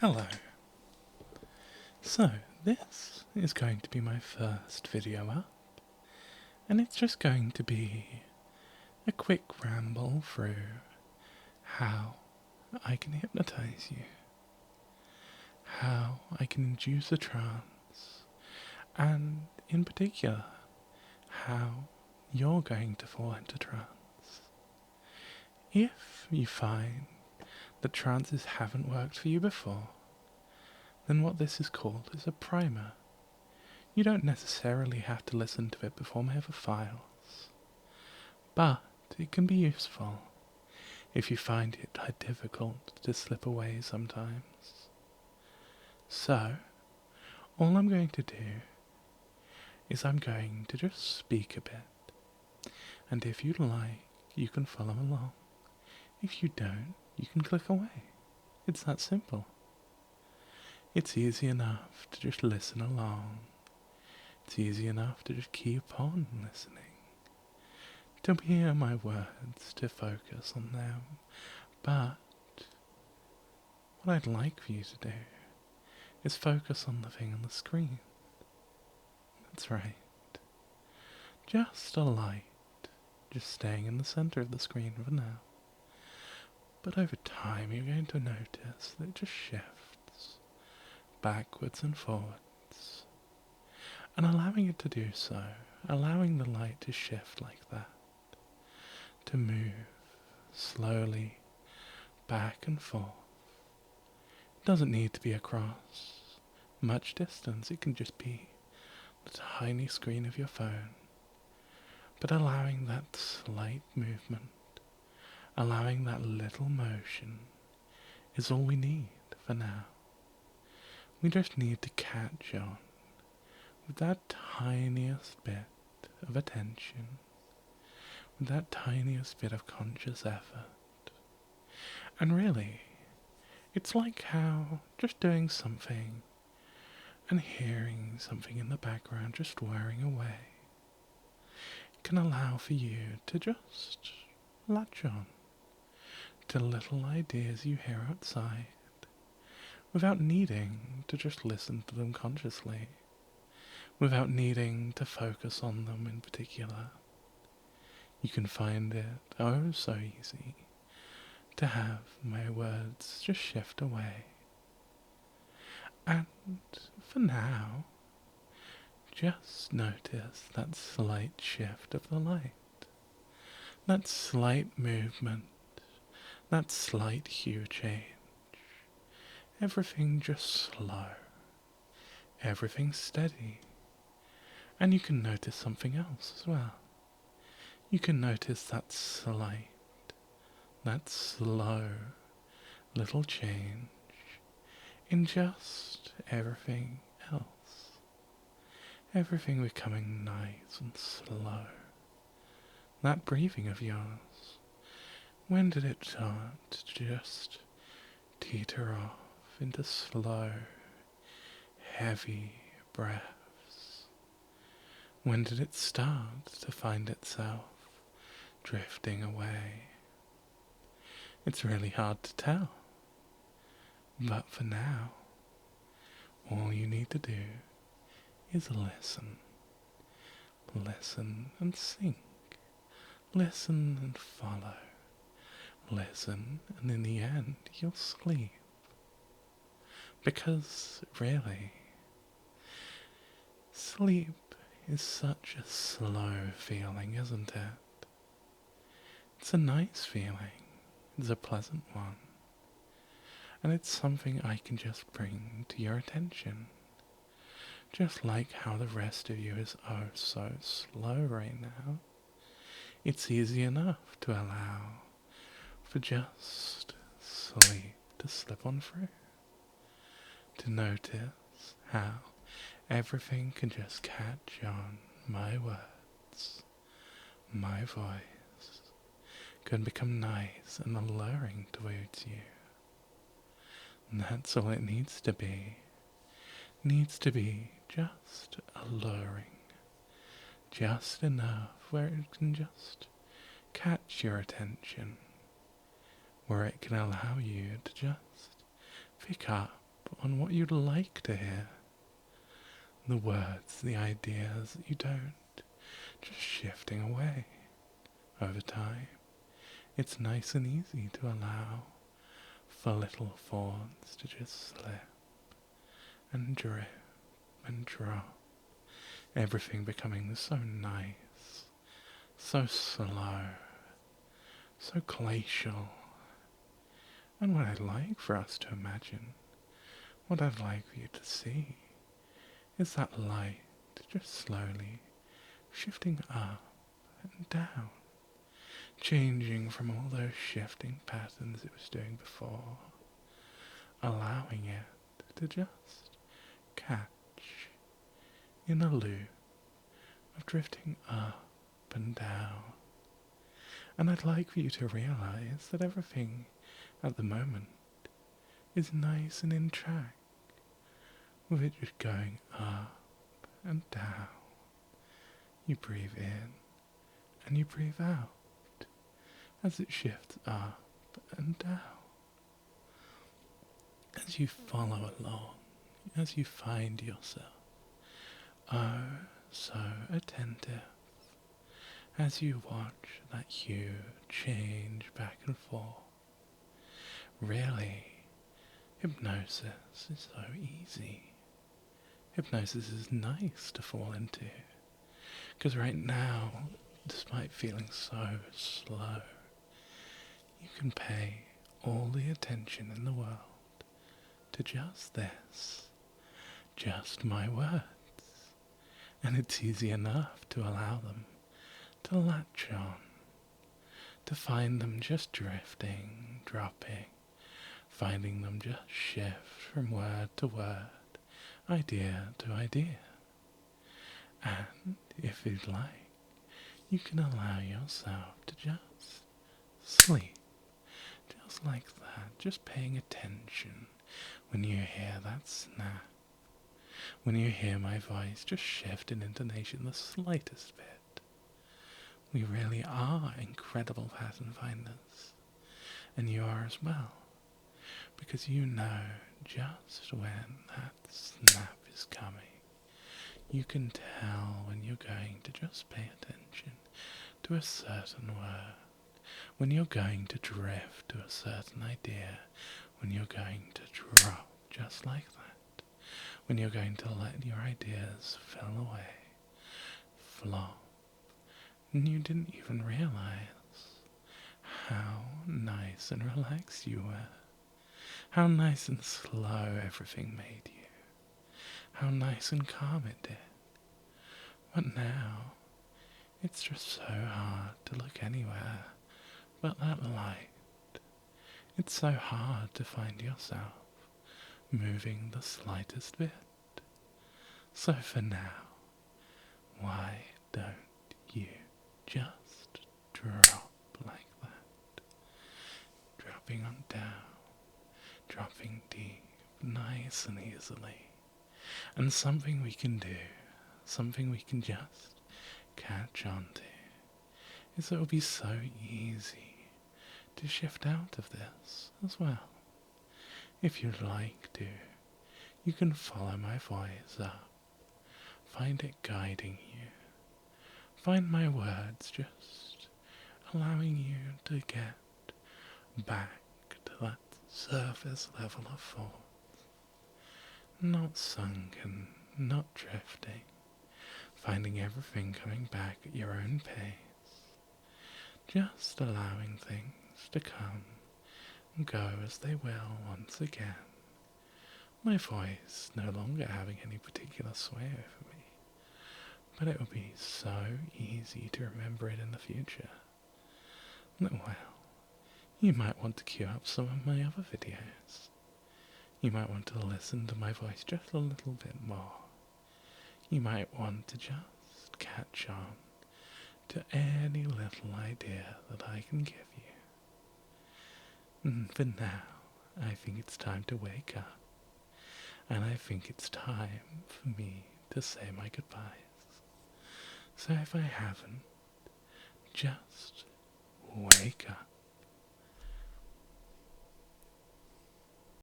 Hello. So, this is going to be my first video up, and it's just going to be a quick ramble through how I can hypnotize you, how I can induce a trance, and in particular, how you're going to fall into trance. If you find that trances haven't worked for you before, then what this is called is a primer. You don't necessarily have to listen to it before my other files, but it can be useful if you find it difficult to slip away sometimes. So, all I'm going to do is I'm going to just speak a bit, and if you like, you can follow along. If you don't, you can click away. It's that simple. It's easy enough to just listen along. It's easy enough to just keep on listening. To hear my words, to focus on them. But what I'd like for you to do is focus on the thing on the screen. That's right. Just a light, just staying in the center of the screen for now. But over time you're going to notice that it just shifts backwards and forwards. And allowing it to do so, allowing the light to shift like that, to move slowly back and forth. It doesn't need to be across much distance, it can just be the tiny screen of your phone. But allowing that slight movement, allowing that little motion, is all we need for now. We just need to catch on with that tiniest bit of attention, with that tiniest bit of conscious effort. And really, it's like how just doing something and hearing something in the background just whirring away can allow for you to just latch on to little ideas you hear outside without needing to just listen to them consciously, without needing to focus on them in particular. You can find it oh so easy to have my words just shift away. And for now, just notice that slight shift of the light, that slight movement, that slight hue change. Everything just slow, everything steady. And you can notice something else as well. You can notice that slight, that slow little change in just everything else. Everything becoming nice and slow. That breathing of yours, when did it start to just teeter off into slow, heavy breaths? When did it start to find itself drifting away? It's really hard to tell. But for now, all you need to do is listen. Listen and think. Listen and follow. Listen, and in the end, you'll sleep. Because, really, sleep is such a slow feeling, isn't it? It's a nice feeling. It's a pleasant one. And it's something I can just bring to your attention. Just like how the rest of you is oh so slow right now. It's easy enough to allow for just sleep to slip on through. To notice how everything can just catch on my words, my voice, can become nice and alluring towards you. And that's all it needs to be. Needs to be just alluring. Just enough where it can just catch your attention. Where it can allow you to just pick up on what you'd like to hear. The words, the ideas that you don't, just shifting away over time. It's nice and easy to allow for little thoughts to just slip and drip and drop. Everything becoming so nice, so slow, so glacial. And what I'd like for us to imagine, what I'd like for you to see, is that light just slowly shifting up and down, changing from all those shifting patterns it was doing before, allowing it to just catch in a loop of drifting up and down. And I'd like for you to realize that everything at the moment is nice and in track, with it just going up and down. You breathe in and you breathe out as it shifts up and down. As you follow along, as you find yourself oh so attentive, as you watch that hue change back and forth. Really, hypnosis is so easy. Hypnosis is nice to fall into, because right now, despite feeling so slow, you can pay all the attention in the world to just this, just my words, and it's easy enough to allow them to latch on, to find them just drifting, dropping, finding them just shift from word to word, idea to idea. And if you'd like, you can allow yourself to just sleep, just like that, just paying attention when you hear that snap, when you hear my voice just shift in intonation the slightest bit. We really are incredible pattern finders, and you are as well, because you know just when that snap is coming. You can tell when you're going to just pay attention to a certain word, when you're going to drift to a certain idea, when you're going to drop just like that, when you're going to let your ideas fall away, flop, and you didn't even realize how nice and relaxed you were, how nice and slow everything made you, how nice and calm it did. But now, it's just so hard to look anywhere but that light. It's so hard to find yourself moving the slightest bit. So for now, why don't you just drop like that? Dropping on down, dropping deep, nice and easily. And something we can do, something we can just catch on to, is it will be so easy to shift out of this as well. If you'd like to, you can follow my voice up, find it guiding you, find my words just allowing you to get back to that surface level of thought, not sunken, not drifting, finding everything coming back at your own pace, just allowing things to come and go as they will once again. My voice no longer having any particular sway over me, but it will be so easy to remember it in the future. Well, you might want to queue up some of my other videos. You might want to listen to my voice just a little bit more. You might want to just catch on to any little idea that I can give you. And for now, I think it's time to wake up. And I think it's time for me to say my goodbyes. So if I haven't, just wake up.